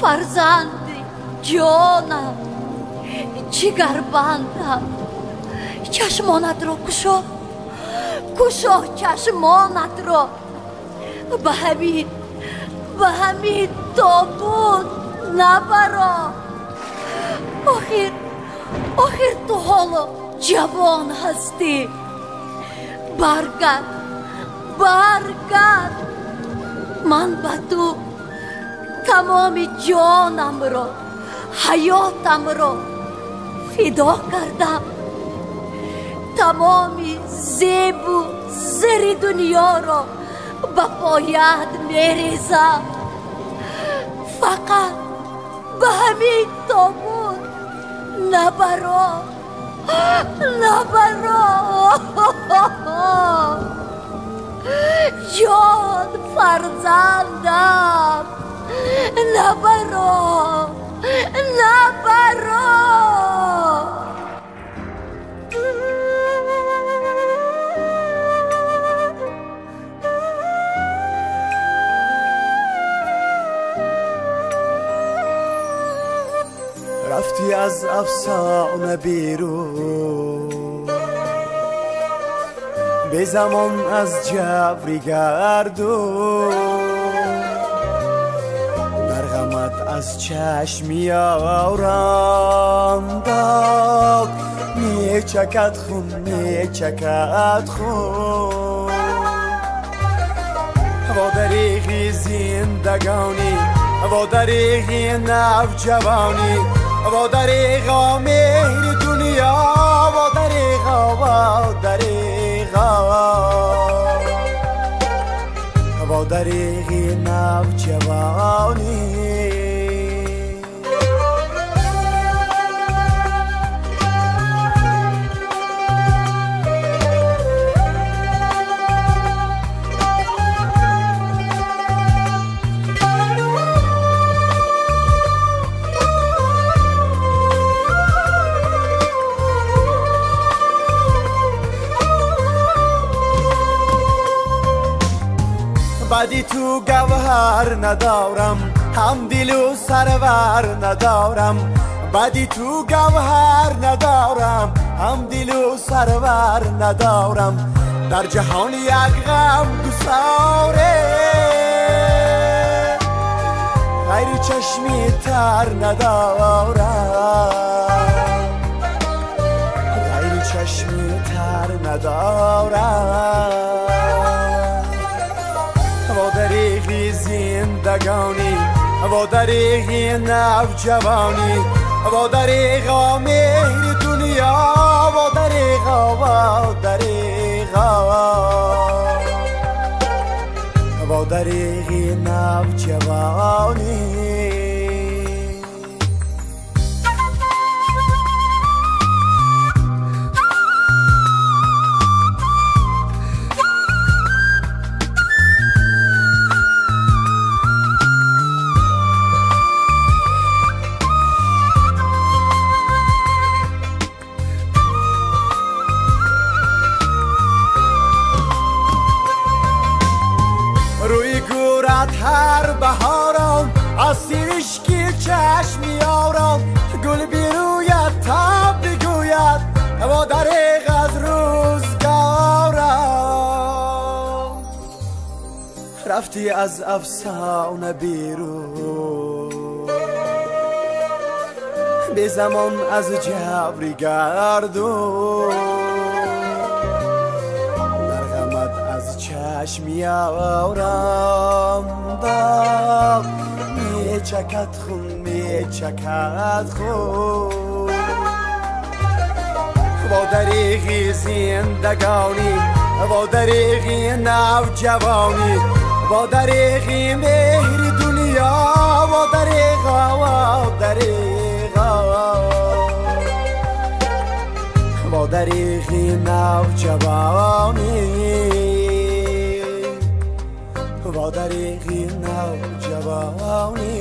فرزندی جانم جگربندم چشمانت رو کشا چشمانت رو به همین تابوت نبرا آخر تو حالا جوان هستی برگرد من به تو تمام جانم رو حیاتم رو فدا کردم تمام زیب و زر دنیا رو به پایت میریزم فقط به همین تابوت نبرا جان فرزندم نبرا رفتی از افسانه بیرون به زمان از جبری گردون برغمت از چشمی آرانداد میچکد خون و دریغی زندگانی و دریغی نوجوانی و دریغا مهر دنیا و دریغی نوجوانی بدی تو گوهر ندارم هم دل و سرور ندارم بدی تو گوهر ندارم هم دل و سرور ندارم در جهان یک غم گساره غیر چشمی تر ندارم و دریغی زندگانی و دریغی نوجوانی و دریغا مهر دنیا و دریغی نوجوانی روی گورت هر بهارم از سیرشکی چشم میارم گل بیرویت تا بگوید و دریغ از روزگارم رفتی از افسانه بیرون به زمان از جبری گردون چشمی آرامدم میچکد خون و دریغی زندگانی و دریغی نوجوانی و دریغی مهر دنیا و دریغی نوجوانی و دریغی نوجوانی